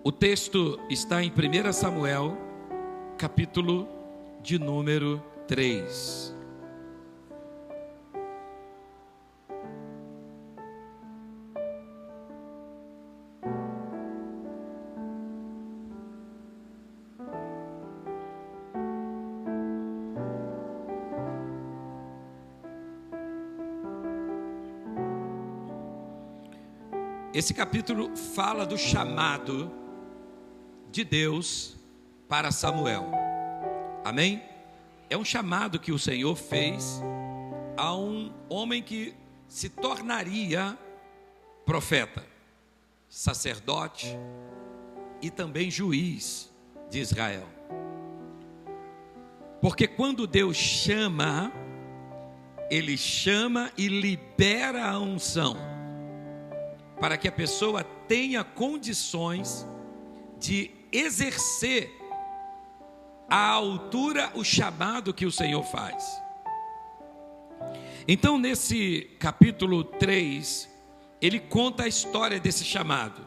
O texto está em 1 Samuel, capítulo de número 3. Esse capítulo fala do chamado de Deus para Samuel. Amém? É um chamado que o Senhor fez a um homem que se tornaria profeta, sacerdote e também juiz de Israel. Porque quando Deus chama, Ele chama e libera a unção, para que a pessoa tenha condições de exercer à altura o chamado que o Senhor faz. Então, nesse capítulo 3, ele conta a história desse chamado.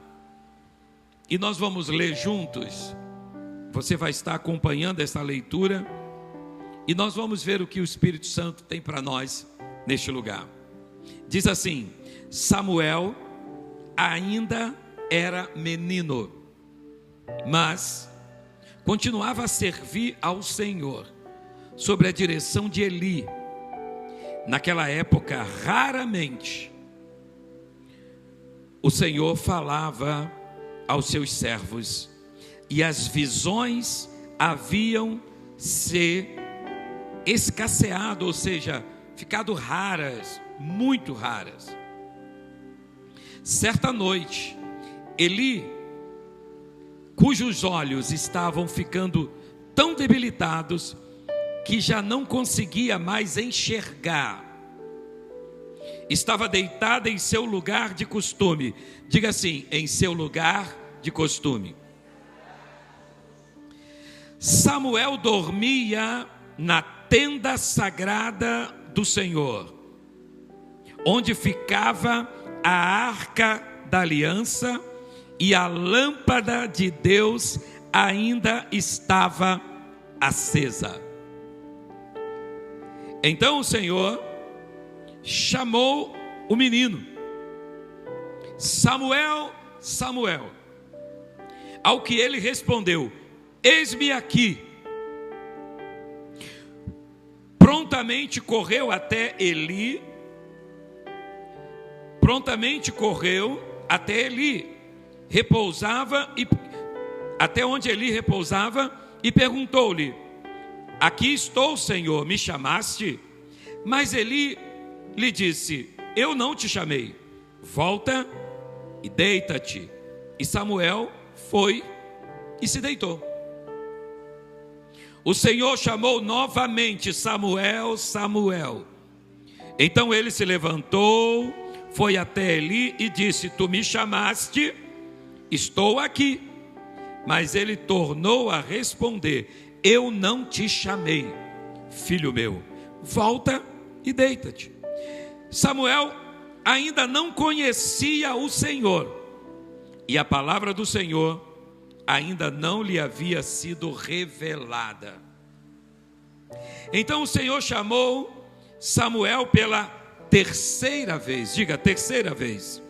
E nós vamos ler juntos. Você vai estar acompanhando essa leitura. E nós vamos ver o que o Espírito Santo tem para nós neste lugar. Diz assim: Samuel ainda era menino, mas continuava a servir ao Senhor sob a direção de Eli. Naquela época, raramente o Senhor falava aos seus servos, e as visões haviam se escasseado, ou seja, ficado raras, muito raras. Certa noite, Eli, cujos olhos estavam ficando tão debilitados que já não conseguia mais enxergar, estava deitado em seu lugar de costume. Diga assim: em seu lugar de costume. Samuel dormia na tenda sagrada do Senhor, onde ficava a arca da aliança, e a lâmpada de Deus ainda estava acesa. Então o Senhor chamou o menino: Samuel, Samuel. Ao que ele respondeu: eis-me aqui. Prontamente correu até Eli, até onde Eli repousava, e perguntou-lhe: aqui estou, Senhor, me chamaste? Mas Eli lhe disse: eu não te chamei, volta e deita-te. E Samuel foi e se deitou. O Senhor chamou novamente: Samuel, Samuel. Então ele se levantou, foi até Eli e disse: tu me chamaste, estou aqui. Mas ele tornou a responder: eu não te chamei, filho meu, volta e deita-te. Samuel ainda não conhecia o Senhor, e a palavra do Senhor ainda não lhe havia sido revelada. Então o Senhor chamou Samuel pela terceira vez. Diga: terceira vez.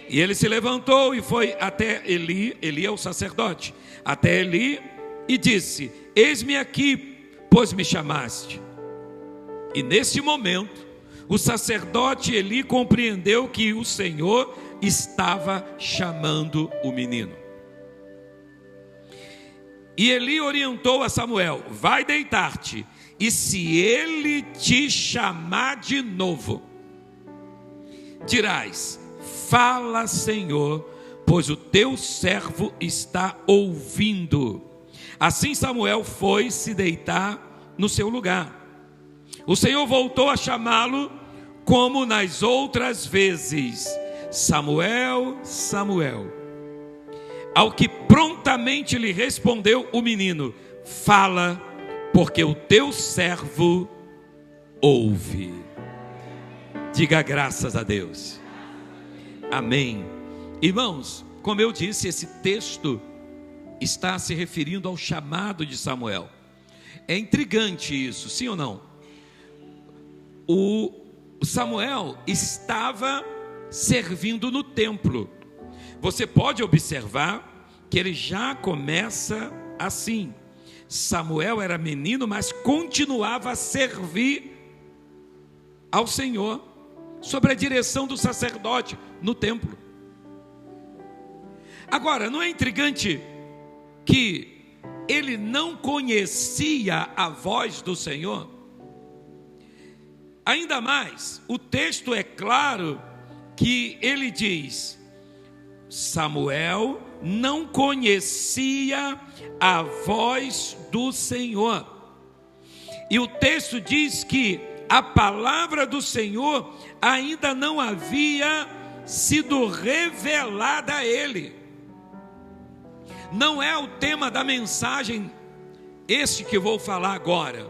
E ele se levantou e foi até Eli. Eli é o sacerdote. Até Eli e disse: eis-me aqui, pois me chamaste. E nesse momento o sacerdote Eli compreendeu que o Senhor estava chamando o menino. E Eli orientou a Samuel: vai deitar-te, e se ele te chamar de novo, dirás: fala, Senhor, pois o teu servo está ouvindo. Assim Samuel foi se deitar no seu lugar. O Senhor voltou a chamá-lo como nas outras vezes: Samuel, Samuel. Ao que prontamente lhe respondeu o menino: fala, porque o teu servo ouve. Diga graças a Deus. Amém. Irmãos, Como eu disse, esse texto está se referindo ao chamado de Samuel. É intrigante isso, sim ou não? O Samuel estava servindo no templo. Você pode observar que ele já começa assim. Samuel era menino, mas continuava a servir ao Senhor, sob a direção do sacerdote no templo. Agora, não é intrigante que ele não conhecia a voz do Senhor? Ainda mais, o texto é claro que ele diz: Samuel não conhecia a voz do Senhor. E o texto diz que a palavra do Senhor ainda não havia sido revelada a ele. Não é o tema da mensagem este que eu vou falar agora,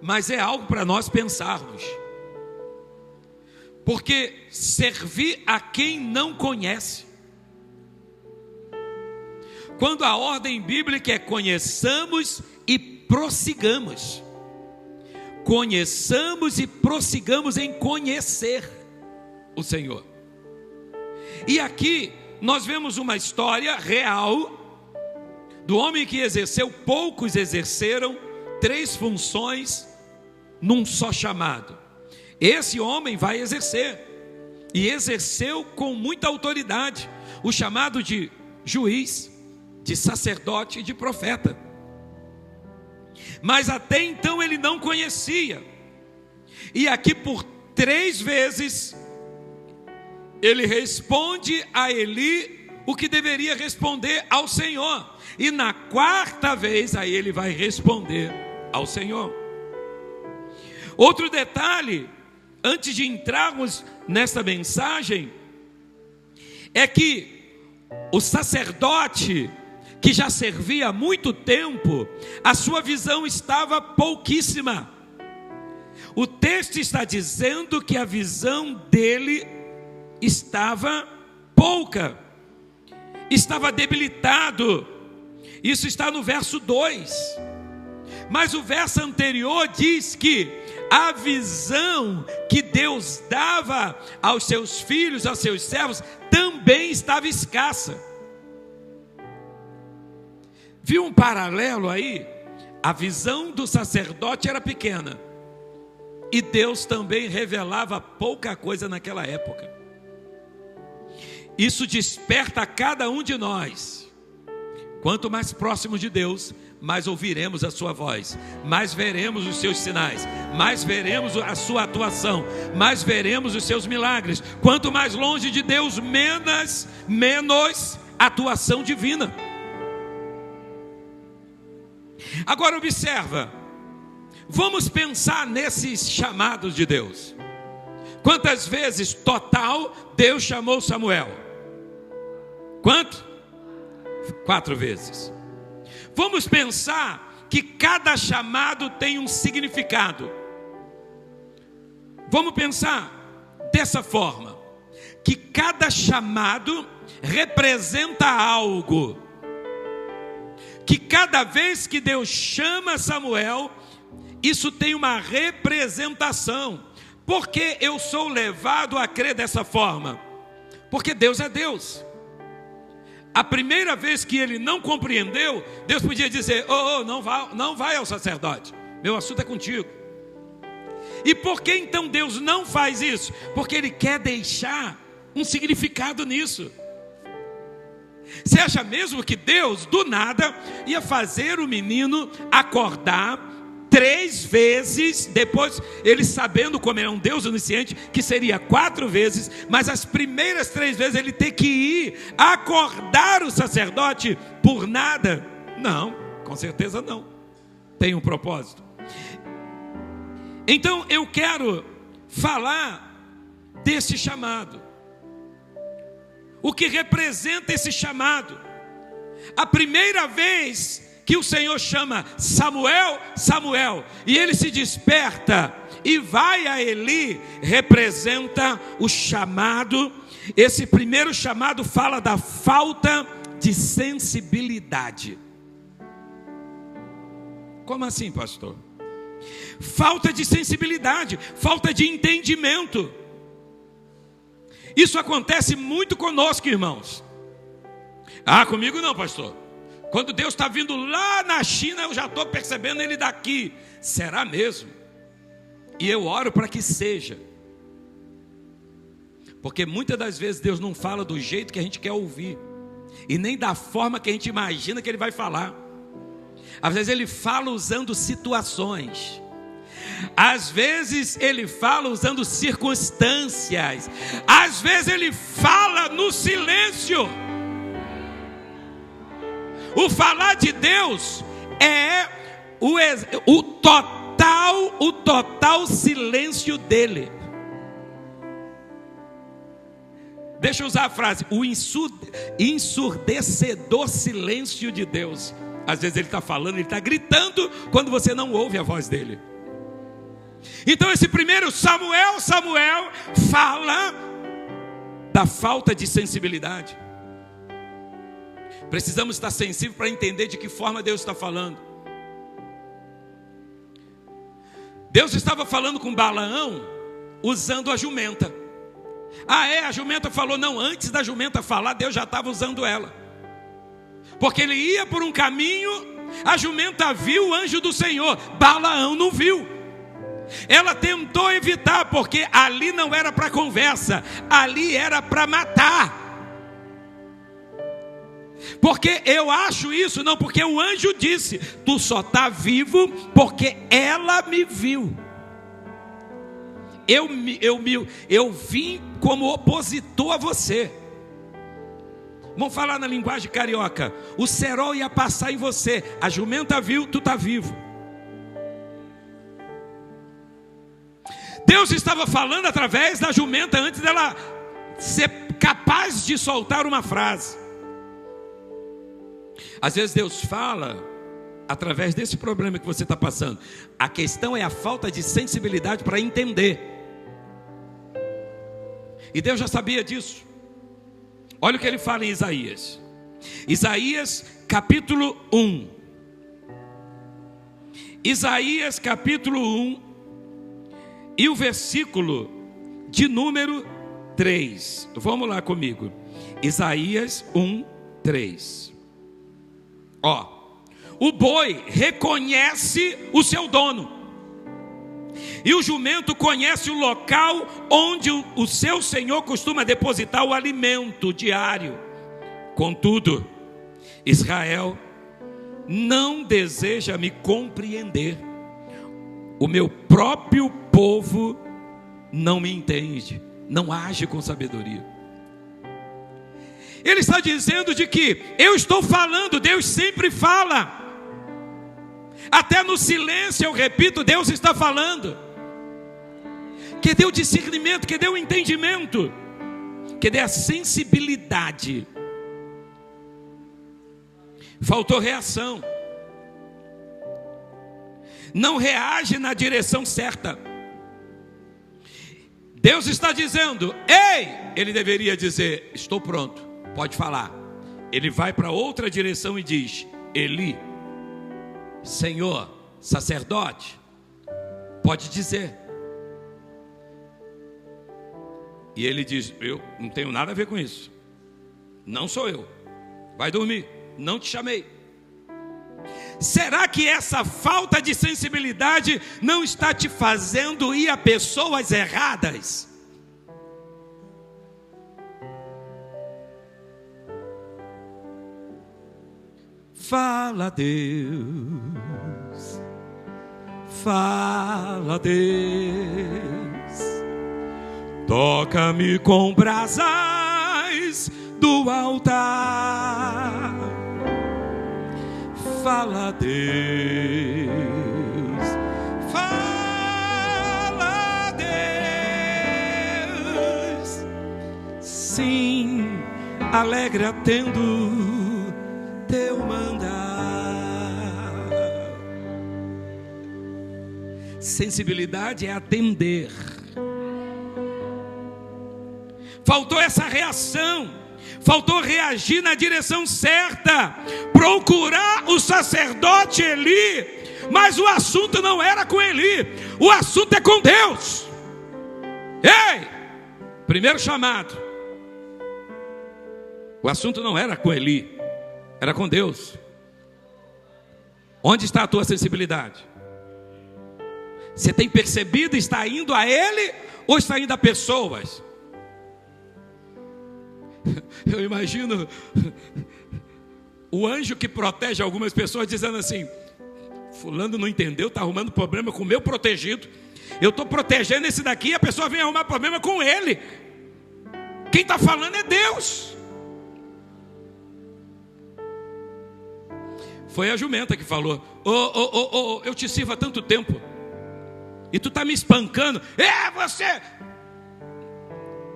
mas é algo para nós pensarmos. Porque servir a quem não conhece, quando a ordem bíblica é conheçamos e prossigamos. Conheçamos e prossigamos em conhecer o Senhor. E aqui nós vemos uma história real do homem que exerceu, poucos exerceram 3 funções num só chamado. Esse homem vai exercer, e exerceu com muita autoridade, o chamado de juiz, de sacerdote e de profeta. Mas até então ele não conhecia. E aqui por 3 vezes ele responde a Eli o que deveria responder ao Senhor. E na 4ª vez aí ele vai responder ao Senhor. Outro detalhe, antes de entrarmos nesta mensagem, é que o sacerdote que já servia há muito tempo, a sua visão estava pouquíssima. O texto está dizendo que a visão dele estava pouca, estava debilitado. Isso está no verso 2. Mas o verso anterior diz que a visão que Deus dava aos seus filhos, aos seus servos, também estava escassa. Viu um paralelo aí? A visão do sacerdote era pequena, e Deus também revelava pouca coisa naquela época. Isso desperta a cada um de nós. Quanto mais próximos de Deus, mais ouviremos a sua voz, mais veremos os seus sinais, mais veremos a sua atuação, mais veremos os seus milagres. Quanto mais longe de Deus, menos atuação divina. Agora observa, vamos pensar nesses chamados de Deus. Quantas vezes total Deus chamou Samuel? Quanto? 4 vezes. Vamos pensar que cada chamado tem um significado. Vamos pensar dessa forma, que cada chamado representa algo, que cada vez que Deus chama Samuel, isso tem uma representação. Por que eu sou levado a crer dessa forma? Porque Deus é Deus. A primeira vez que ele não compreendeu, Deus podia dizer: não vai ao sacerdote, meu assunto é contigo. E por que então Deus não faz isso? Porque Ele quer deixar um significado nisso. Você acha mesmo que Deus, do nada, ia fazer o menino acordar 3 vezes, depois ele sabendo como era um Deus onisciente, que seria 4 vezes, mas as primeiras 3 vezes ele ter que ir acordar o sacerdote por nada? Não, com certeza não. Tem um propósito. Então eu quero falar desse chamado. O que representa esse chamado? A primeira vez que o Senhor chama Samuel, Samuel, e ele se desperta e vai a Eli, representa o chamado esse primeiro chamado fala da falta de sensibilidade. Como assim, pastor? Falta de sensibilidade, falta de entendimento. Isso acontece muito conosco, irmãos. Ah, comigo não, pastor. Quando Deus está vindo lá na China, eu já estou percebendo Ele daqui. Será mesmo? E eu oro para que seja. Porque muitas das vezes Deus não fala do jeito que a gente quer ouvir, e nem da forma que a gente imagina que Ele vai falar. Às vezes Ele fala usando situações, às vezes Ele fala usando circunstâncias, às vezes Ele fala no silêncio. O falar de Deus é o total silêncio dele. Deixa eu usar a frase, o ensurdecedor silêncio de Deus. Às vezes Ele está falando, Ele está gritando, quando você não ouve a voz dele. Então esse primeiro Samuel fala da falta de sensibilidade. Precisamos estar sensíveis para entender de que forma Deus está falando. Deus estava falando com Balaão usando a jumenta. A jumenta falou, não, antes da jumenta falar, Deus já estava usando ela. Porque ele ia por um caminho, a jumenta viu o anjo do Senhor, Balaão não viu. Ela tentou evitar, porque ali não era para conversa, ali era para matar. Porque eu acho isso, não, porque o anjo disse, tu só está vivo porque ela me viu. Eu vim como opositor a você. Vamos falar na linguagem carioca. O cerol ia passar em você, a jumenta viu, tu está vivo. Deus estava falando através da jumenta antes dela ser capaz de soltar uma frase. Às vezes Deus fala através desse problema que você está passando. A questão é a falta de sensibilidade para entender. E Deus já sabia disso. Olha o que ele fala em Isaías. Isaías capítulo 1. Isaías capítulo 1 e o versículo de número 3. Vamos lá comigo. Isaías 1, 3. O boi reconhece o seu dono, e o jumento conhece o local onde o seu senhor costuma depositar o alimento diário. Contudo, Israel não deseja me compreender. O meu próprio povo não me entende, não age com sabedoria. Ele está dizendo de que eu estou falando, Deus sempre fala. Até no silêncio, eu repito, Deus está falando. Que dê o discernimento, que dê o entendimento, que dê a sensibilidade. Faltou reação. Não reage na direção certa. Deus está dizendo, ei! Ele deveria dizer, estou pronto, pode falar. Ele vai para outra direção e diz, Eli, Senhor, sacerdote, pode dizer. E ele diz, eu não tenho nada a ver com isso. Não sou eu. Vai dormir, não te chamei. Será que essa falta de sensibilidade não está te fazendo ir a pessoas erradas? Fala, Deus. Fala, Deus. Toca-me com brasas do altar. Fala, Deus. Fala, Deus. Sim, alegre atendo teu mandar. Sensibilidade é atender. faltou essa reação, faltou reagir na direção certa, procurar o sacerdote Eli, mas o assunto não era com Eli, o assunto é com Deus. Ei, primeiro chamado, o assunto não era com Eli, era com Deus. Onde está a tua sensibilidade? Você tem percebido, está indo a Ele ou está indo a pessoas? Eu imagino o anjo que protege algumas pessoas dizendo assim: fulano não entendeu, está arrumando problema com o meu protegido, eu estou protegendo esse daqui e a pessoa vem arrumar problema com ele. Quem está falando é Deus. Foi a jumenta que falou: eu te sirvo há tanto tempo e tu está me espancando. Você.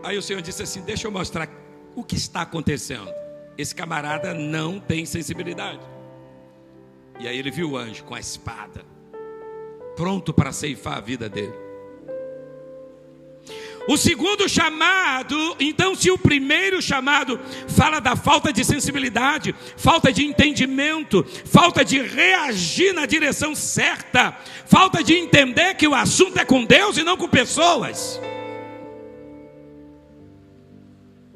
Aí o Senhor disse assim: deixa eu mostrar o que está acontecendo. Esse camarada não tem sensibilidade. E aí ele viu o anjo com a espada, pronto para ceifar a vida dele. O segundo chamado, então, se o primeiro chamado fala da falta de sensibilidade, falta de entendimento, falta de reagir na direção certa, falta de entender que o assunto é com Deus e não com pessoas.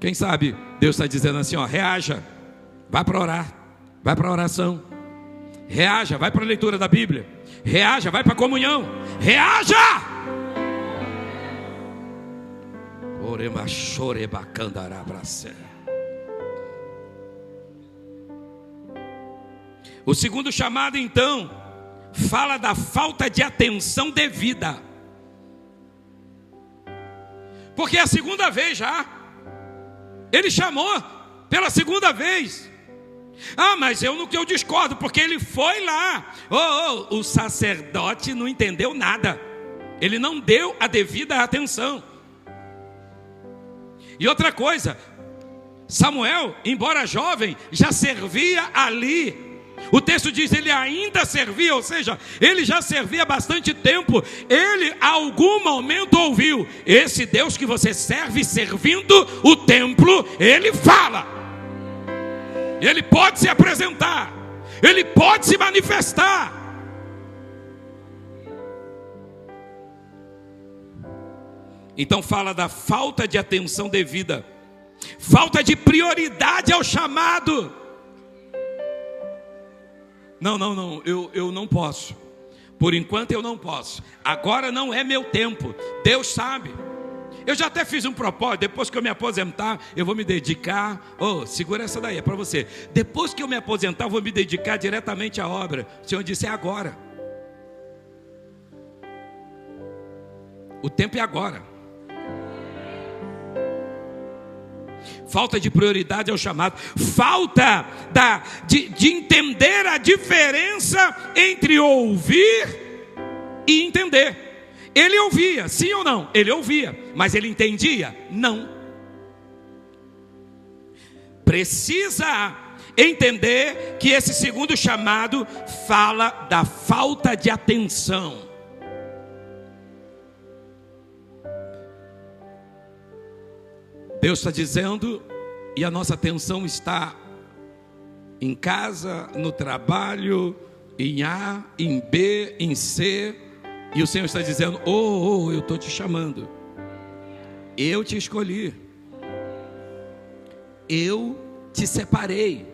Quem sabe Deus está dizendo assim: ó, reaja, vai para orar, vai para a oração, reaja, vai para a leitura da Bíblia, reaja, vai para a comunhão, reaja! O segundo chamado, então, fala da falta de atenção devida, porque é a segunda vez já. Ele chamou pela segunda vez. Mas eu discordo, porque ele foi lá. O sacerdote não entendeu nada, ele não deu a devida atenção. E outra coisa, Samuel, embora jovem, já servia ali. O texto diz: ele ainda servia, ou seja, ele já servia há bastante tempo. Ele, a algum momento, ouviu: esse Deus que você serve, servindo o templo, ele fala, ele pode se apresentar, ele pode se manifestar. Então fala da falta de atenção devida, falta de prioridade ao chamado. Não, eu não posso. Por enquanto eu não posso. Agora não é meu tempo. Deus sabe. Eu já até fiz um propósito: depois que eu me aposentar, eu vou me dedicar. Segura essa daí, é para você. Depois que eu me aposentar, eu vou me dedicar diretamente à obra. O Senhor disse: é agora. O tempo é agora. Falta de prioridade ao chamado, falta de entender a diferença entre ouvir e entender. Ele ouvia, sim ou não? Ele ouvia, mas ele entendia? Não. Precisa entender que esse segundo chamado fala da falta de atenção. Deus está dizendo, e a nossa atenção está em casa, no trabalho, em A, em B, em C, e o Senhor está dizendo: eu estou te chamando, eu te escolhi, eu te separei,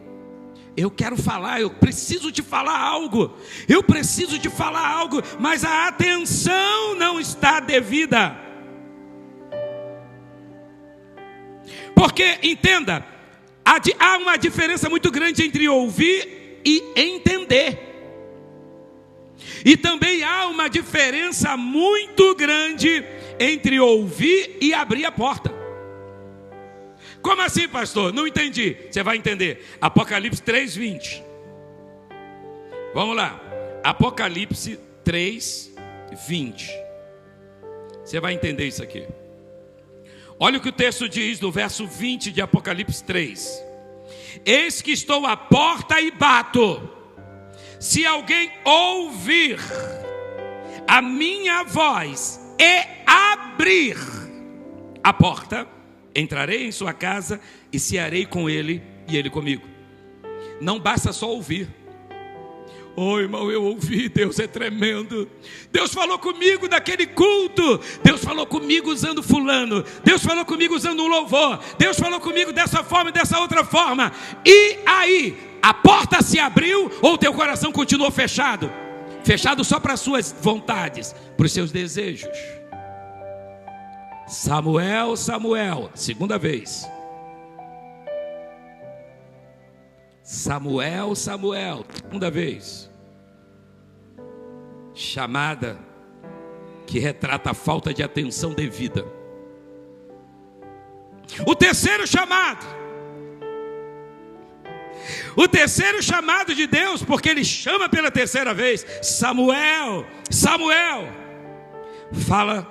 eu quero falar, eu preciso te falar algo, mas a atenção não está devida. Porque, entenda, há uma diferença muito grande entre ouvir e entender. E também há uma diferença muito grande entre ouvir e abrir a porta. Como assim, pastor? Não entendi. Você vai entender. Apocalipse 3:20. Vamos lá. Apocalipse 3:20. Você vai entender isso aqui. Olha o que o texto diz no verso 20 de Apocalipse 3. Eis que estou à porta e bato. Se alguém ouvir a minha voz e abrir a porta, Entrarei em sua casa e cearei com ele e ele comigo. Não basta só ouvir. Oh, irmão, eu ouvi, Deus é tremendo. Deus falou comigo naquele culto. Deus falou comigo usando fulano. Deus falou comigo usando um louvor. Deus falou comigo dessa forma e dessa outra forma. E aí, a porta se abriu ou teu coração continuou fechado? Fechado só para as suas vontades, para os seus desejos. Samuel, Samuel, segunda vez. Samuel, Samuel, segunda vez. Chamada que retrata a falta de atenção devida. O terceiro chamado. O terceiro chamado de Deus, porque Ele chama pela terceira vez. Samuel, Samuel. Fala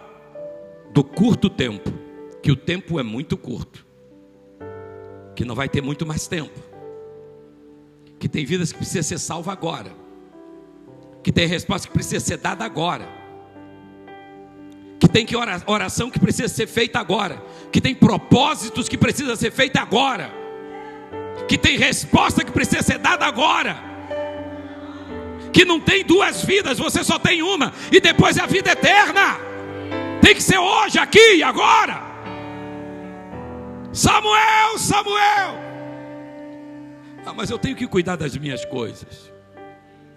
do curto tempo. Que o tempo é muito curto. Que não vai ter muito mais tempo. Que tem vidas que precisam ser salvas agora. Que tem resposta que precisa ser dada agora. Que tem oração que precisa ser feita agora. Que tem propósitos que precisa ser feita agora. Que tem resposta que precisa ser dada agora. Que não tem duas vidas, você só tem uma. E depois é a vida eterna. Tem que ser hoje, aqui e agora. Samuel, Samuel. Mas eu tenho que cuidar das minhas coisas.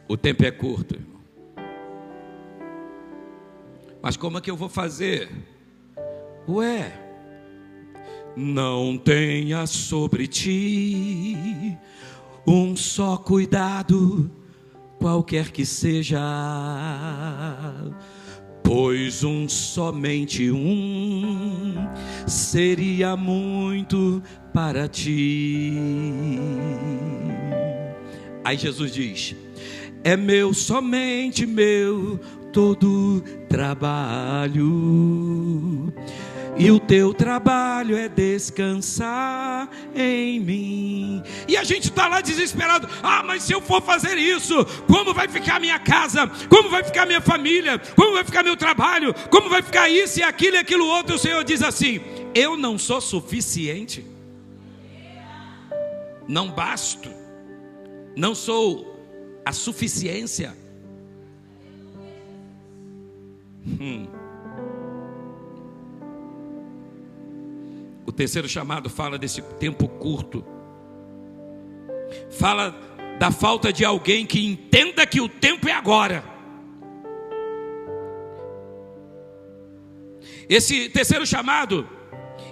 O tempo é curto, irmão. Mas como é que eu vou fazer? Não tenha sobre ti um só cuidado, qualquer que seja, pois somente um seria muito para ti. Aí Jesus diz: é meu, somente meu, todo trabalho, e o teu trabalho é descansar em mim. E a gente está lá desesperado. Mas se eu for fazer isso, como vai ficar minha casa? Como vai ficar minha família? Como vai ficar meu trabalho? Como vai ficar isso e aquilo outro? O Senhor diz assim: eu não sou suficiente. Não basto. Não sou a suficiência. O terceiro chamado fala desse tempo curto. Fala da falta de alguém que entenda que o tempo é agora. Esse terceiro chamado,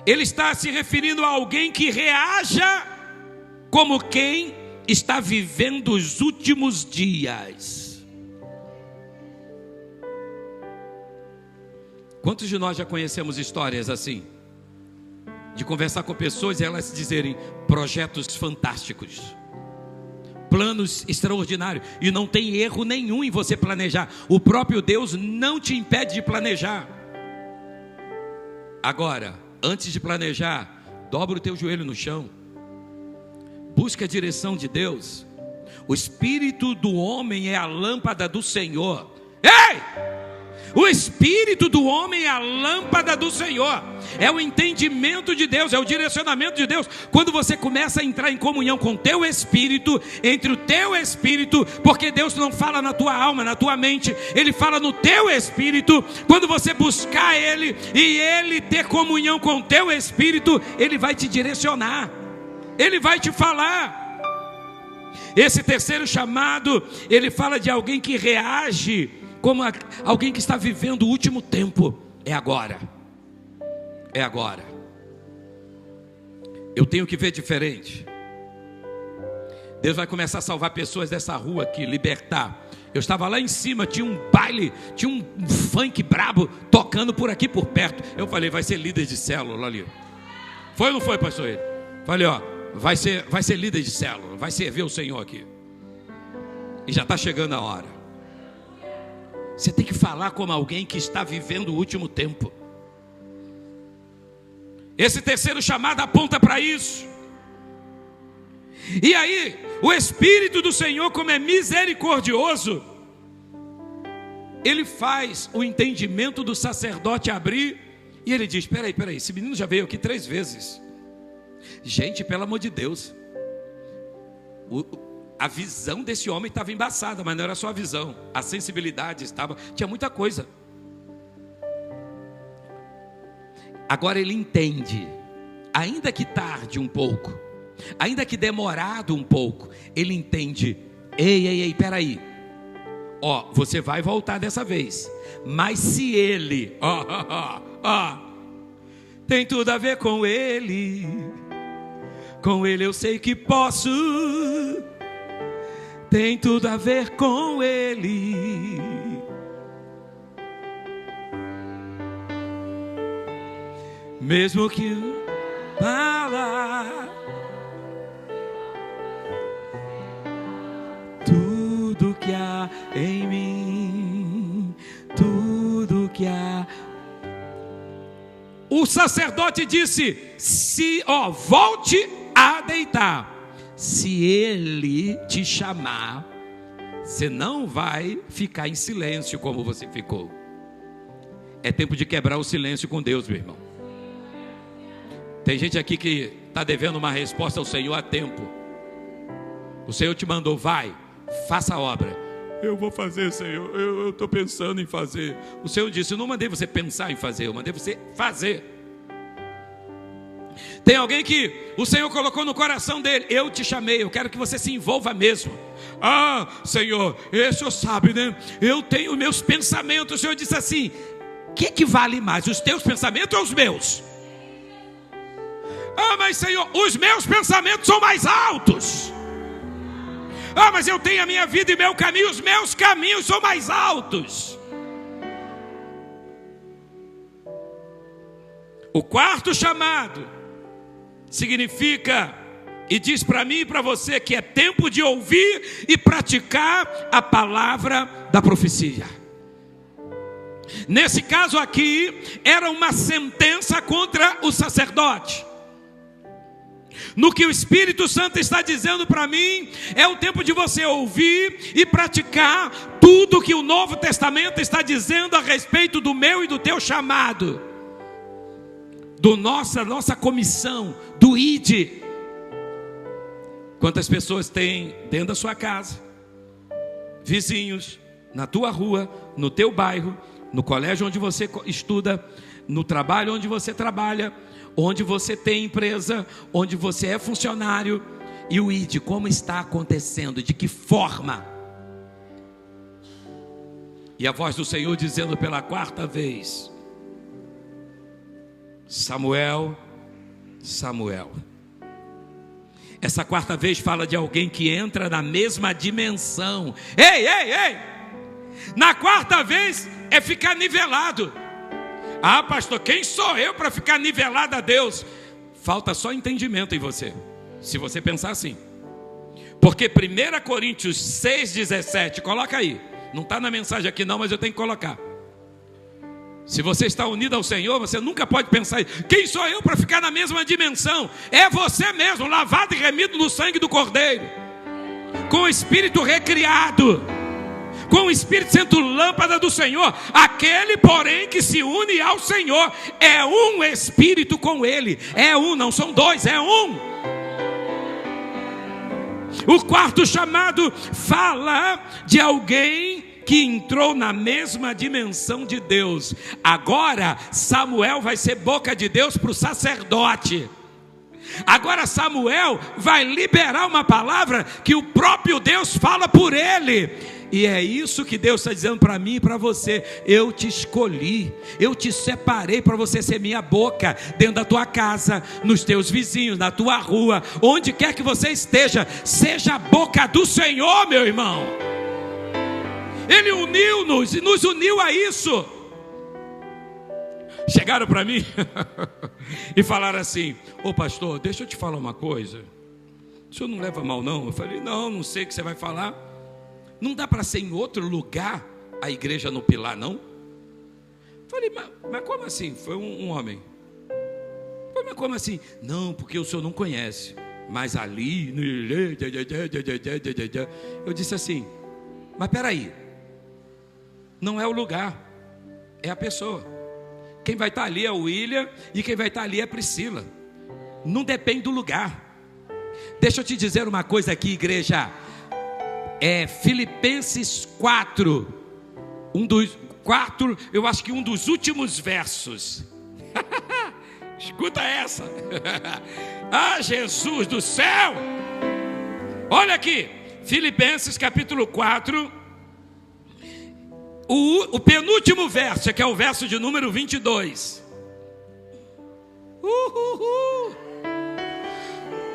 ele está se referindo a alguém que reaja como quem está vivendo os últimos dias. Quantos de nós já conhecemos histórias assim? De conversar com pessoas e elas dizerem projetos fantásticos, planos extraordinários, e não tem erro nenhum em você planejar. O próprio Deus não te impede de planejar. Agora, antes de planejar, dobra o teu joelho no chão, busca a direção de Deus. O espírito do homem é a lâmpada do Senhor. Ei! O espírito do homem é a lâmpada do Senhor. É o entendimento de Deus, é o direcionamento de Deus. Quando você começa a entrar em comunhão com o teu espírito, entre o teu espírito, porque Deus não fala na tua alma, na tua mente, Ele fala no teu espírito. Quando você buscar Ele e Ele ter comunhão com o teu espírito, Ele vai te direcionar, Ele vai te falar. Esse terceiro chamado, ele fala de alguém que reage como alguém que está vivendo o último tempo. É agora. É agora. Eu tenho que ver diferente. Deus vai começar a salvar pessoas dessa rua aqui, libertar. Eu estava lá em cima, tinha um baile, tinha um funk brabo tocando por aqui, por perto. Eu falei, vai ser líder de célula ali. Foi ou não foi, pastor? Falei, vai ser líder de célula, vai servir o Senhor aqui. E já está chegando a hora. Você tem que falar como alguém que está vivendo o último tempo. Esse terceiro chamado aponta para isso. E aí, o Espírito do Senhor, como é misericordioso, ele faz o entendimento do sacerdote abrir E ele diz: peraí, esse menino já veio aqui 3 vezes. Gente, pelo amor de Deus, a visão desse homem estava embaçada, mas não era só a visão, a sensibilidade estava, tinha muita coisa. Agora ele entende, ainda que tarde um pouco, ainda que demorado um pouco, ele entende: ei, peraí, ó, você vai voltar dessa vez, mas se ele, tem tudo a ver com ele eu sei que posso, tem tudo a ver com ele. Mesmo que fala, tudo que há em mim, tudo que há. O sacerdote disse: volte a deitar. Se ele te chamar, você não vai ficar em silêncio como você ficou. É tempo de quebrar o silêncio com Deus, meu irmão. Tem gente aqui que está devendo uma resposta ao Senhor há tempo. O Senhor te mandou: vai, faça a obra. Eu vou fazer, Senhor, eu estou pensando em fazer. O Senhor disse: eu não mandei você pensar em fazer, eu mandei você fazer. Tem alguém que o Senhor colocou no coração dele: eu te chamei, eu quero que você se envolva mesmo. Senhor, o Senhor sabe, né? Eu tenho meus pensamentos. O Senhor disse assim: o que vale mais, os teus pensamentos ou os meus? Mas Senhor, os meus pensamentos são mais altos. Mas eu tenho a minha vida e meu caminho, os meus caminhos são mais altos. O quarto chamado significa, e diz para mim e para você, que é tempo de ouvir e praticar a palavra da profecia. Nesse caso aqui, era uma sentença contra o sacerdote. No que o Espírito Santo está dizendo para mim, é o tempo de você ouvir e praticar tudo que o Novo Testamento está dizendo a respeito do meu e do teu chamado, do nossa comissão, do ID. Quantas pessoas tem dentro da sua casa, vizinhos, na tua rua, no teu bairro, no colégio onde você estuda, no trabalho onde você trabalha, onde você tem empresa, onde você é funcionário, e o ID, como está acontecendo, de que forma? E a voz do Senhor dizendo pela 4ª vez: Samuel, Samuel. Essa 4ª vez fala de alguém que entra na mesma dimensão. Ei! Na 4ª vez é ficar nivelado. Pastor, quem sou eu para ficar nivelado a Deus? Falta só entendimento em você, se você pensar assim. Porque 1 Coríntios 6,17, coloca aí. Não está na mensagem aqui não, mas eu tenho que colocar. Se você está unido ao Senhor, você nunca pode pensar: quem sou eu para ficar na mesma dimensão? É você mesmo, lavado e remido no sangue do Cordeiro, com o Espírito recriado, com o Espírito sendo lâmpada do Senhor. Aquele, porém, que se une ao Senhor é um Espírito com Ele. É um, não são dois, é um. O quarto chamado fala de alguém que entrou na mesma dimensão de Deus. Agora Samuel vai ser boca de Deus para o sacerdote. Agora Samuel vai liberar uma palavra que o próprio Deus fala por ele. E é isso que Deus está dizendo para mim e para você: eu te escolhi, eu te separei para você ser minha boca, dentro da tua casa, nos teus vizinhos, na tua rua, onde quer que você esteja. Seja a boca do Senhor, meu irmão. Ele uniu-nos e nos uniu a isso. Chegaram para mim e falaram assim: ô pastor, deixa eu te falar uma coisa, o senhor não leva mal não? Eu falei: não sei o que você vai falar. Não dá para ser em outro lugar a igreja no Pilar, não? Falei: mas como assim? Foi um homem. Falei: mas como assim? Não, porque o senhor não conhece. Mas ali... Eu disse assim: mas peraí, não é o lugar, é a pessoa. Quem vai estar ali é o William e quem vai estar ali é a Priscila. Não depende do lugar. Deixa eu te dizer uma coisa aqui, igreja. Filipenses 4, eu acho que um dos últimos versos. Escuta essa. Ah, Jesus do céu. Olha aqui, Filipenses capítulo 4, o penúltimo verso, que é o verso de número 22.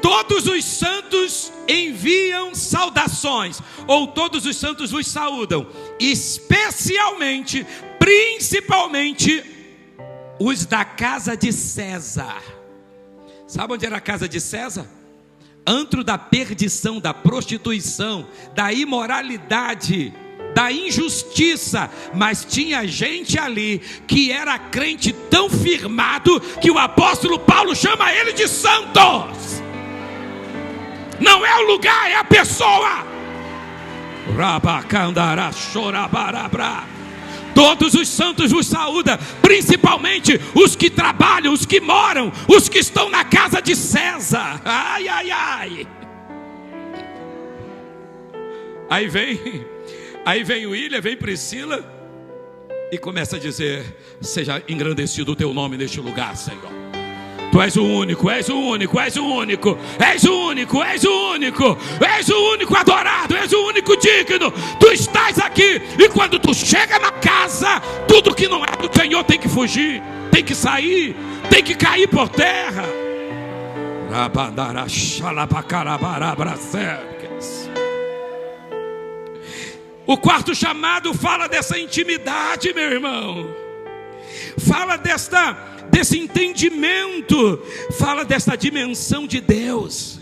Todos os santos enviam saudações, ou todos os santos vos saúdam, especialmente, principalmente, os da casa de César. Sabe onde era a casa de César? Antro da perdição, da prostituição, da imoralidade, da injustiça. Mas tinha gente ali que era crente tão firmado que o apóstolo Paulo chama ele de santos. Não é o lugar, é a pessoa. Rabacandara chorabarabra. Todos os santos vos saúdam, principalmente os que trabalham, os que moram, os que estão na casa de César. Ai, ai, ai. Aí vem o William, vem Priscila e começa a dizer: seja engrandecido o teu nome neste lugar, Senhor. Tu és o único, és o único, és o único, és o único, és o único, és o único adorado, és o único digno. Tu estás aqui, e quando tu chega na casa, tudo que não é do Senhor tem que fugir, tem que sair, tem que cair por terra. O quarto chamado fala dessa intimidade, meu irmão. Fala desse entendimento, fala dessa dimensão de Deus.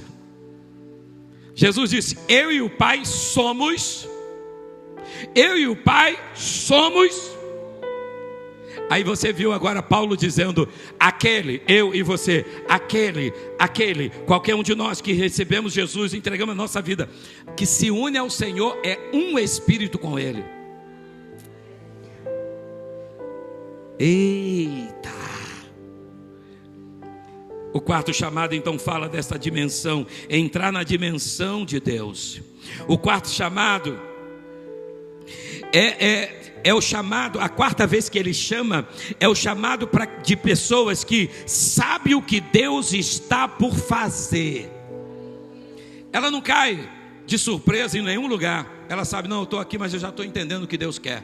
Jesus disse: eu e o Pai somos. Aí você viu agora Paulo dizendo: aquele, eu e você, aquele, qualquer um de nós que recebemos Jesus, entregamos a nossa vida, que se une ao Senhor, é um espírito com Ele. Eita! O quarto chamado então fala dessa dimensão, entrar na dimensão de Deus. O quarto chamado é o chamado, a quarta vez que ele chama, é o chamado de pessoas que sabem o que Deus está por fazer. Ela não cai de surpresa em nenhum lugar. Ela sabe: não, eu estou aqui, mas eu já estou entendendo o que Deus quer.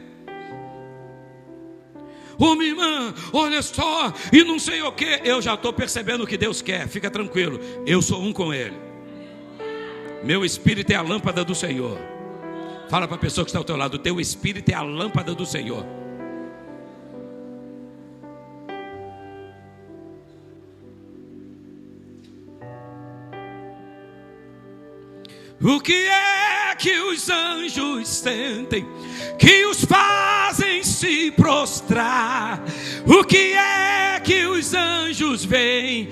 Ô minha irmã, olha só, e não sei o que, eu já estou percebendo o que Deus quer. Fica tranquilo, eu sou um com Ele. Meu espírito é a lâmpada do Senhor. Fala para a pessoa que está ao teu lado: teu espírito é a lâmpada do Senhor. O que é que os anjos sentem, que os fazem se prostrar? O que é que os anjos veem,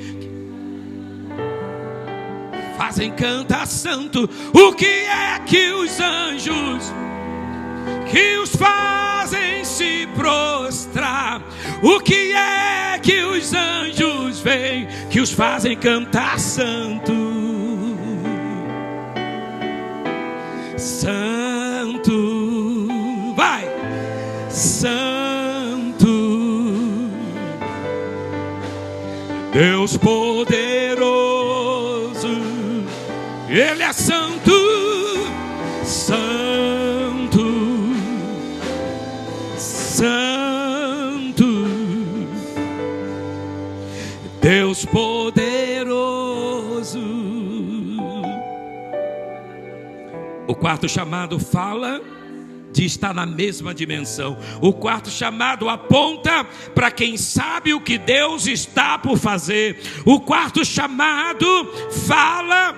fazem cantar santo? O que é que os anjos, que os fazem se prostrar? O que é que os anjos veem, que os fazem cantar santo? Santo, vai, santo, Deus poderoso, Ele é santo, santo, santo, Deus poderoso. O quarto chamado fala de estar na mesma dimensão. O quarto chamado aponta para quem sabe o que Deus está por fazer. O quarto chamado fala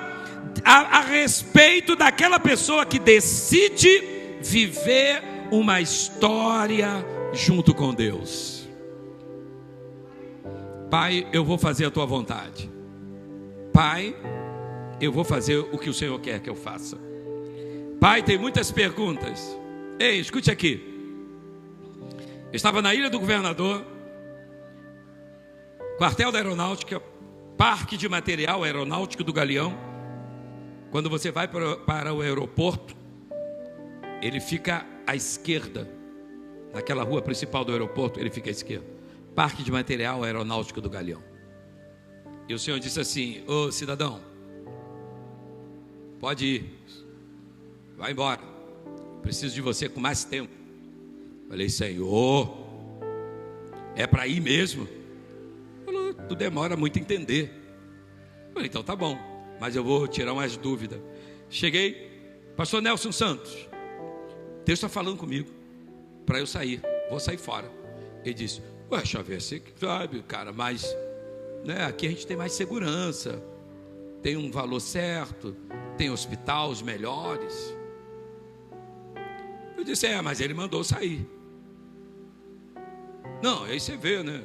a respeito daquela pessoa que decide viver uma história junto com Deus. Pai, eu vou fazer a tua vontade. Pai, eu vou fazer o que o Senhor quer que eu faça. Pai, tem muitas perguntas. Ei, escute aqui. Eu estava na Ilha do Governador Quartel da Aeronáutica, parque de material aeronáutico do Galeão. Quando você vai para o aeroporto, ele fica à esquerda. Naquela rua principal do aeroporto, ele fica à esquerda. Parque de material aeronáutico do Galeão. E o senhor disse assim: ô cidadão, pode ir, vai embora, preciso de você com mais tempo. Falei: Senhor, é para ir mesmo? Falou: tu demora muito a entender. Falei: então tá bom, mas eu vou tirar umas dúvidas. Cheguei: pastor Nelson Santos, Deus está falando comigo para eu sair, vou sair fora. Ele disse: ué, Xavier, você que sabe, cara, mas né, aqui a gente tem mais segurança, tem um valor certo, tem hospital, os melhores. Eu disse: mas ele mandou sair. Não, aí você vê, né?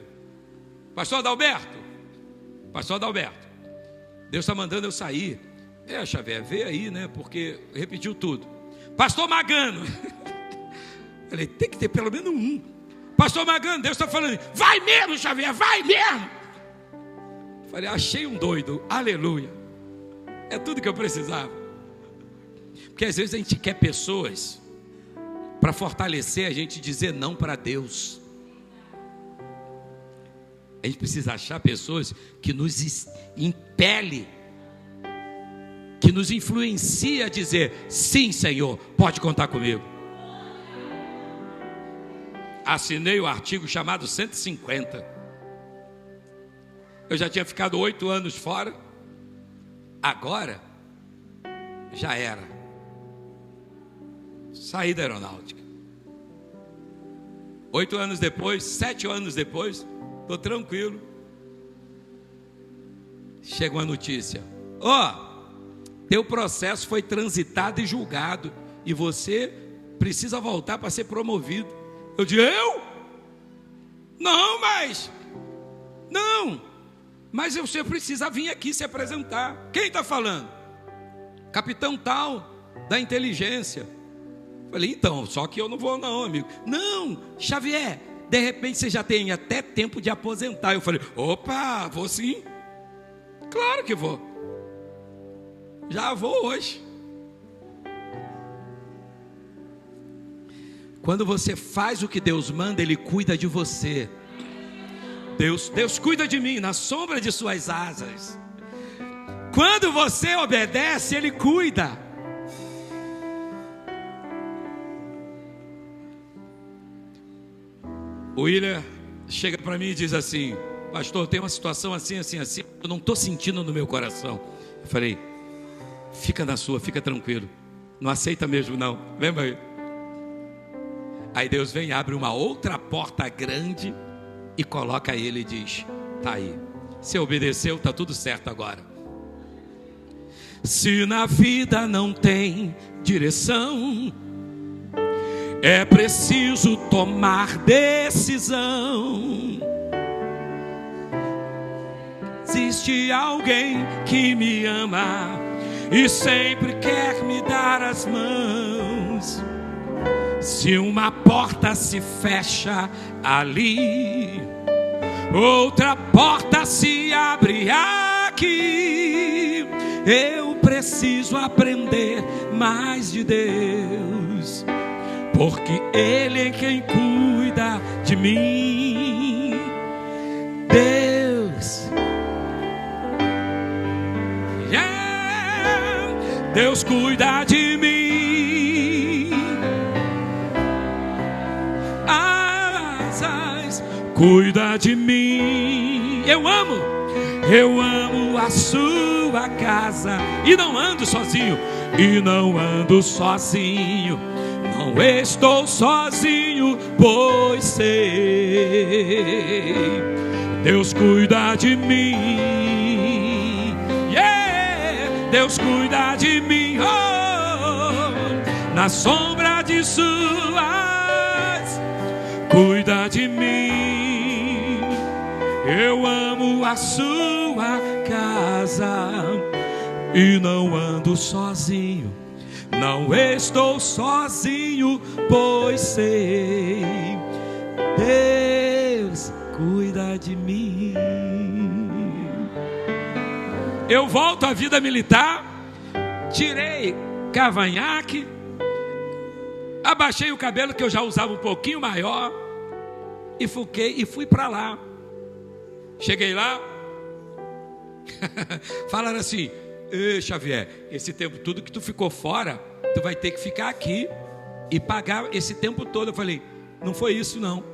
Pastor Adalberto, Deus está mandando eu sair. Xavier, vê aí, né? Porque repetiu tudo. Pastor Magano, falei: tem que ter pelo menos um. Pastor Magano, Deus está falando: vai mesmo, Xavier, vai mesmo. Falei: achei um doido, aleluia. É tudo que eu precisava. Porque às vezes a gente quer pessoas para fortalecer a gente dizer não para Deus. A gente precisa achar pessoas que nos impele, que nos influencia a dizer: sim, Senhor, pode contar comigo. Assinei o artigo chamado 150. Eu já tinha ficado 8 anos fora. Agora já era. Saí da aeronáutica. 8 anos depois, 7 anos depois, estou tranquilo. Chega uma notícia: teu processo foi transitado e julgado, e você precisa voltar para ser promovido. Eu digo: eu? Não, mas você precisa vir aqui se apresentar. Quem está falando? Capitão tal, da inteligência. Falei: então, só que eu não vou não, amigo. Não, Xavier, de repente você já tem até tempo de aposentar. Eu falei: opa, vou sim. Claro que vou. Já vou hoje. Quando você faz o que Deus manda, Ele cuida de você. Deus cuida de mim na sombra de suas asas. Quando você obedece, Ele cuida. O William chega para mim e diz assim: pastor, tem uma situação assim, assim, assim, eu não estou sentindo no meu coração. Eu falei: fica na sua, fica tranquilo, não aceita mesmo não, lembra aí? Aí Deus vem, abre uma outra porta grande e coloca ele e diz: tá aí, você obedeceu, tá tudo certo agora. Se na vida não tem direção, é preciso tomar decisão. Existe alguém que me ama e sempre quer me dar as mãos. Se uma porta se fecha ali, outra porta se abre aqui. Eu preciso aprender mais de Deus, porque Ele é quem cuida de mim. Deus cuida de mim. Cuida de mim. Eu amo a sua casa. E não ando sozinho. Não estou sozinho, pois sei, Deus cuida de mim. Deus cuida de mim. Na sombra de suas, cuida de mim. Eu amo a sua casa e não ando sozinho. Não estou sozinho, pois sei, Deus cuida de mim. Eu volto à vida militar, tirei cavanhaque, abaixei o cabelo que eu já usava um pouquinho maior e fui para lá. Cheguei lá, falaram assim: Xavier, esse tempo tudo que tu ficou fora, tu vai ter que ficar aqui e pagar esse tempo todo. Eu falei: não foi isso não.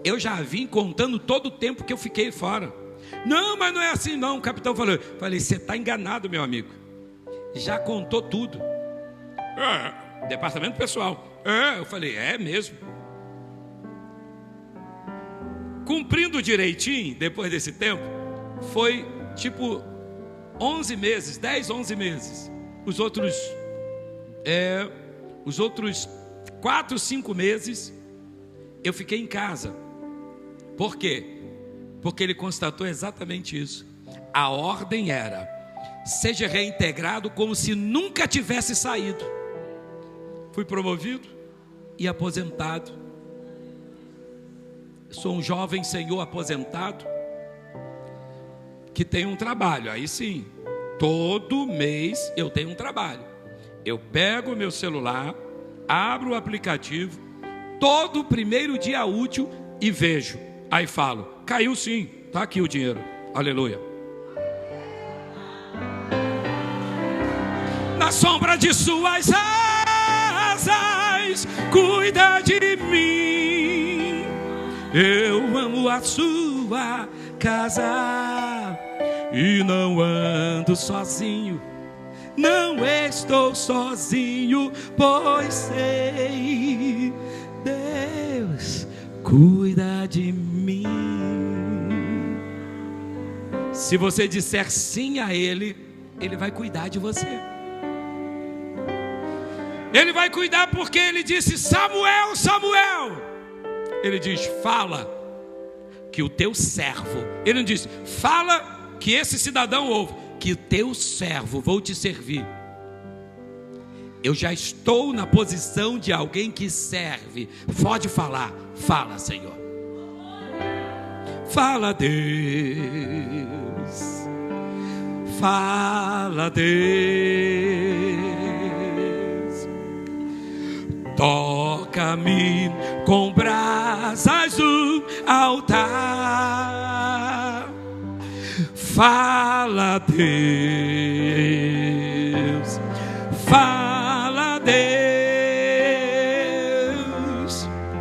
Eu já vim contando todo o tempo que eu fiquei fora. Não, mas não é assim não. O capitão falou: você está enganado, meu amigo. Já contou tudo. Departamento pessoal. Eu falei: é mesmo. Cumprindo direitinho, depois desse tempo, foi tipo 11 meses, 10, 11 meses. Os outros 4, 5 meses, eu fiquei em casa. Por quê? Porque ele constatou exatamente isso. A ordem era: seja reintegrado como se nunca tivesse saído. Fui promovido e aposentado. Sou um jovem senhor aposentado que tem um trabalho. Aí sim, todo mês eu tenho um trabalho. Eu pego o meu celular, abro o aplicativo, todo primeiro dia útil e vejo. Aí falo: caiu sim, está aqui o dinheiro. Aleluia. Na sombra de suas asas, cuida de mim. Eu amo a sua casa e não ando sozinho. Não estou sozinho, pois sei, Deus cuida de mim. Se você disser sim a Ele, Ele vai cuidar de você. Ele vai cuidar porque Ele disse: Samuel, Samuel. Ele diz: fala que o teu servo. Ele não diz: fala que esse cidadão ouve, que o teu servo, vou te servir. Eu já estou na posição de alguém que serve. Pode falar. Fala, Senhor. Fala, Deus. Fala, Deus. Toca-me com brasas do altar. Fala, Deus. Fala, Deus.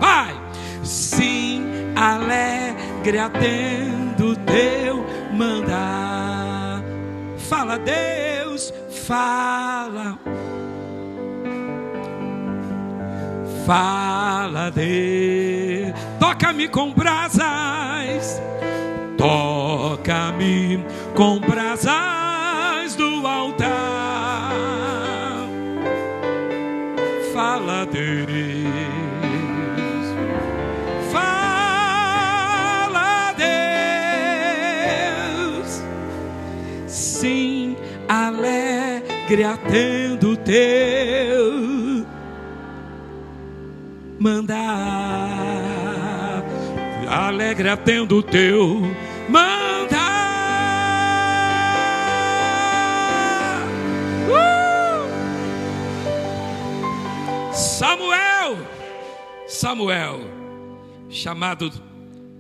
Vai. Sim, alegre atendo teu mandar. Fala, Deus. Fala. Fala, Deus. Toca-me com brasas. Toca-me com brasas do altar. Fala, Deus. Fala, Deus. Sim, alegre atendo teu mandar. Alegre atendo o teu mandar. Samuel, chamado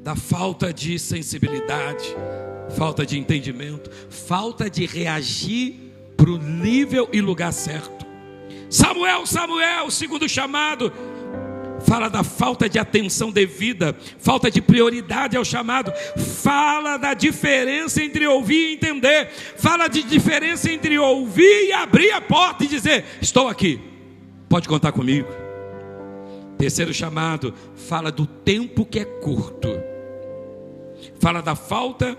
da falta de sensibilidade, falta de entendimento, falta de reagir para o nível e lugar certo. Samuel, segundo chamado, fala da falta de atenção devida, falta de prioridade ao chamado, fala da diferença entre ouvir e entender, fala de diferença entre ouvir e abrir a porta e dizer: estou aqui, pode contar comigo. Terceiro chamado, fala do tempo que é curto, fala da falta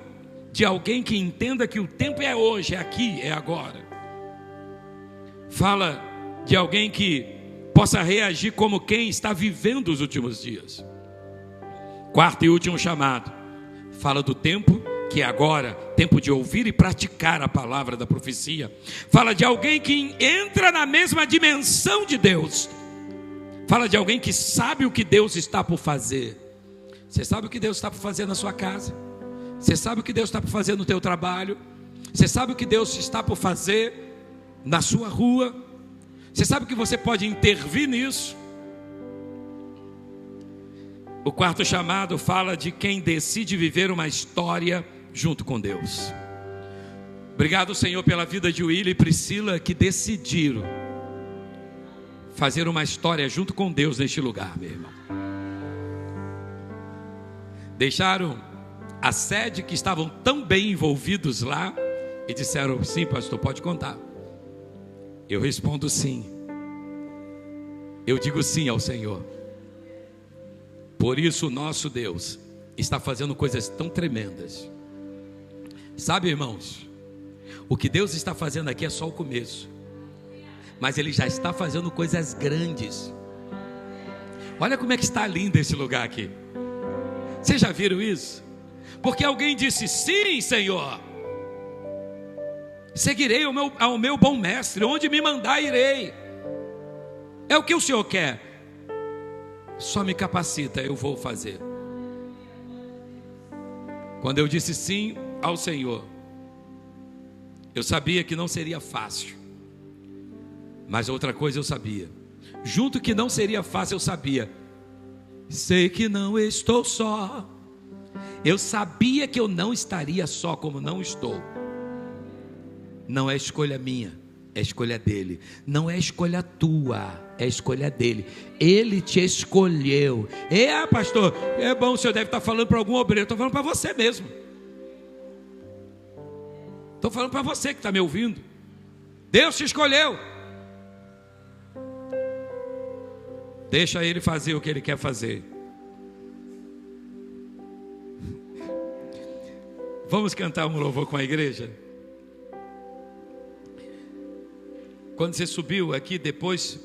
de alguém que entenda que o tempo é hoje, é aqui, é agora. Fala de alguém que possa reagir como quem está vivendo os últimos dias. Quarto e último chamado, fala do tempo que é agora, tempo de ouvir e praticar a palavra da profecia. Fala de alguém que entra na mesma dimensão de Deus. Fala de alguém que sabe o que Deus está por fazer. Você sabe o que Deus está por fazer na sua casa? Você sabe o que Deus está por fazer no teu trabalho? Você sabe o que Deus está por fazer na sua rua? Você sabe que você pode intervir nisso? O quarto chamado fala de quem decide viver uma história junto com Deus. Obrigado, Senhor, pela vida de Willy e Priscila, que decidiram fazer uma história junto com Deus neste lugar, meu irmão. Deixaram a sede, que estavam tão bem envolvidos lá, e disseram: sim, pastor, pode contar. Eu respondo sim. Eu digo sim ao Senhor. Por isso o nosso Deus está fazendo coisas tão tremendas. Sabe, irmãos, o que Deus está fazendo aqui é só o começo, mas Ele já está fazendo coisas grandes. Olha como é que está lindo esse lugar aqui. Vocês já viram isso? Porque alguém disse: sim, Senhor, seguirei ao meu bom mestre, onde me mandar irei. É o que o Senhor quer. Só me capacita, eu vou fazer. Quando eu disse sim ao Senhor, eu sabia que não seria fácil, mas outra coisa eu sabia. Junto que não seria fácil, eu sabia: sei que não estou só. Eu sabia que eu não estaria só, como não estou. Não é escolha minha, é escolha dele. Não é escolha tua, é escolha dele. Ele te escolheu. Pastor, é bom, o senhor deve estar falando para algum obreiro. Estou falando para você mesmo. Estou falando para você que está me ouvindo. Deus te escolheu. Deixa Ele fazer o que Ele quer fazer. Vamos cantar um louvor com a igreja? Quando você subiu aqui, depois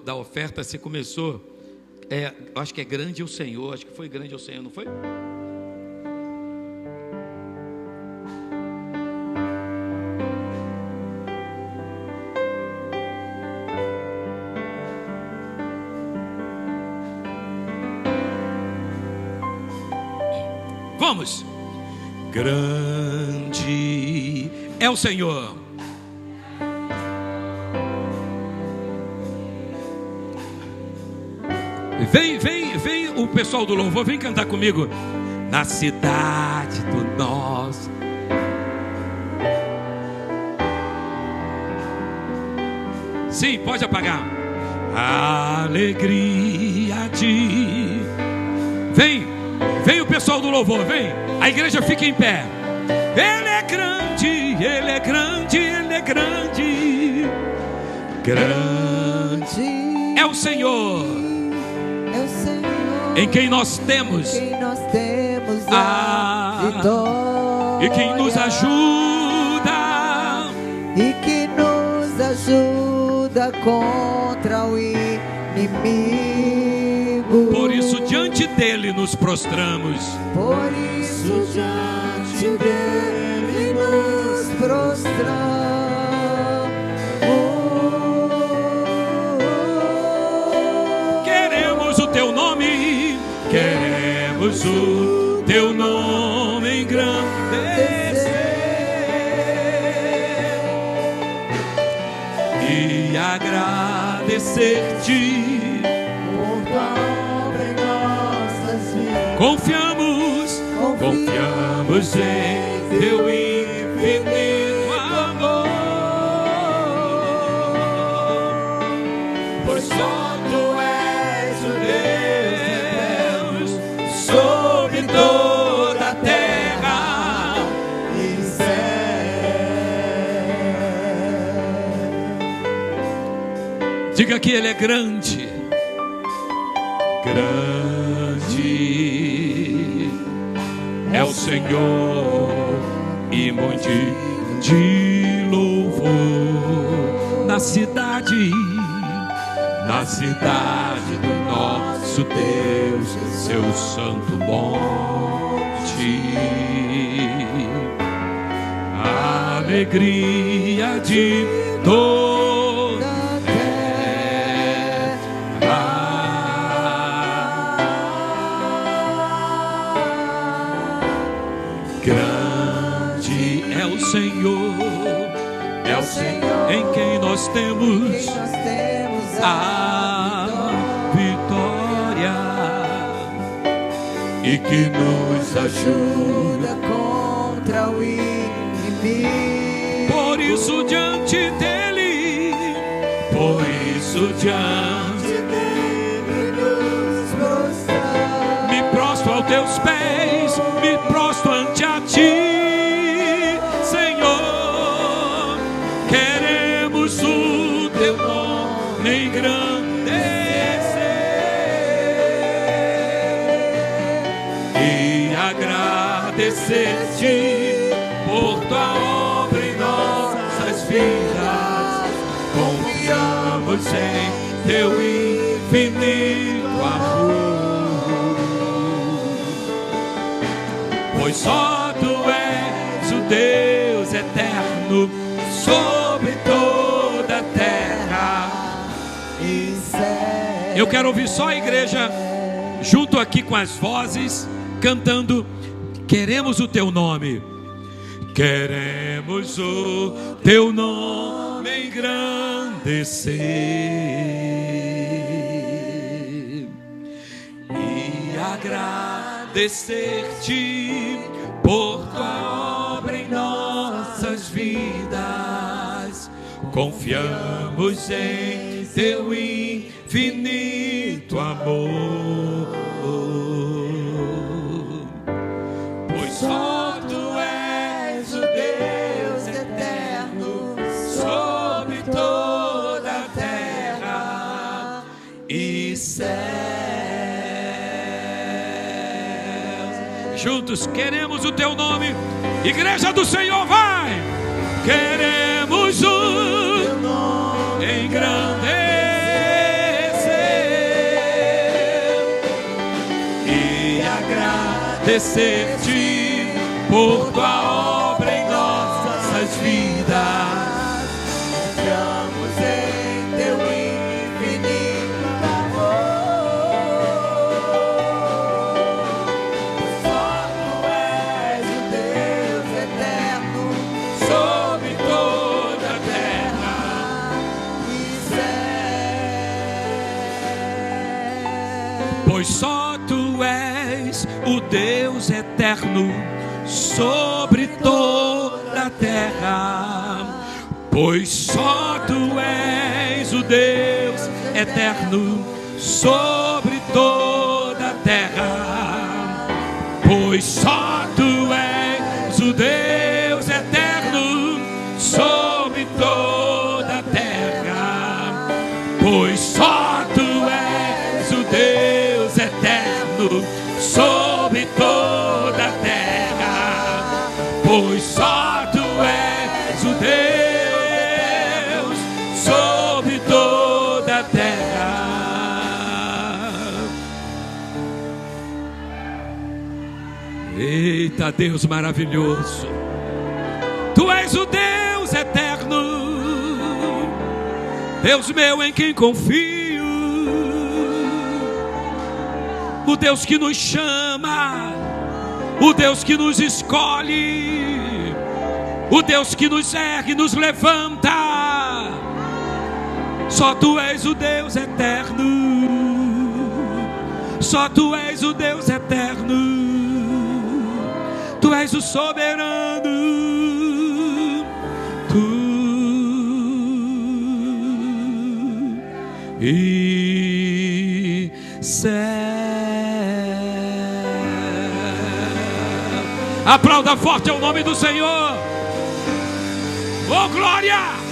da oferta, você começou, eu acho que é grande o Senhor, acho que foi grande o Senhor, não foi? Vamos! Grande é o Senhor. Vem o pessoal do louvor, vem cantar comigo. Na cidade do nosso. Sim, pode apagar. Alegria de... Vem o pessoal do louvor, vem. A igreja fica em pé. Ele é grande, Ele é grande, Ele é grande. Grande é o Senhor, em quem nós temos a vitória, e quem nos ajuda, contra o inimigo. Por isso diante dele nos prostramos. Por isso diante dele nos prostramos. Queremos o teu nome, queremos o teu nome engrandecer e agradecer-te por tua obra em nossas vidas. Confiamos em teu infinito amor, pois só tu és o Deus sobre toda a terra E céu. Diga que Ele é grande. Grande é o Senhor e muito de louvor na cidade do nosso Deus, seu santo monte. Alegria de toda a terra. Grande é o nós temos a vitória e que nos ajuda contra o inimigo. Por isso diante dele, por isso diante dele nos prostrar. me prostro aos teus pés, me prostro ante a ti, Senhor. Queremos o teu nome engrandecer e agradecer-te por tua obra em nossas vidas. Confiamos em teu infinito amor, pois só tu és o Deus eterno sobre toda a terra. Eu quero ouvir só a igreja junto aqui com as vozes cantando: queremos o teu nome. Queremos o teu nome engrandecer e agradecer-te por tua obra em nossas vidas. Confiamos em teu infinito amor, pois só tu és o Deus eterno sobre toda a terra e céus. Juntos queremos o teu nome, igreja do Senhor, vai! Queremos o teu nome engrandecer e agradecer-te por tua obra em nossas vidas. Confiamos em teu infinito amor. Só tu és o Deus eterno Sobre toda a terra e céus. pois só tu és o Deus eterno sobre toda a terra. Pois só tu és o Deus eterno sobre toda a terra. Pois só tu és o Deus eterno sobre toda a terra. Pois só tu és o Deus eterno sobre toda a terra. Pois só tu és o Deus sobre toda a terra. Eita, Deus maravilhoso, tu és o Deus eterno, Deus meu em quem confio, o Deus que nos chama, o Deus que nos escolhe, o Deus que nos ergue e nos levanta. Só tu és o Deus eterno, só tu és o Deus eterno, tu és o soberano, tu e céu. Aplauda forte ao nome do Senhor. Oh glória!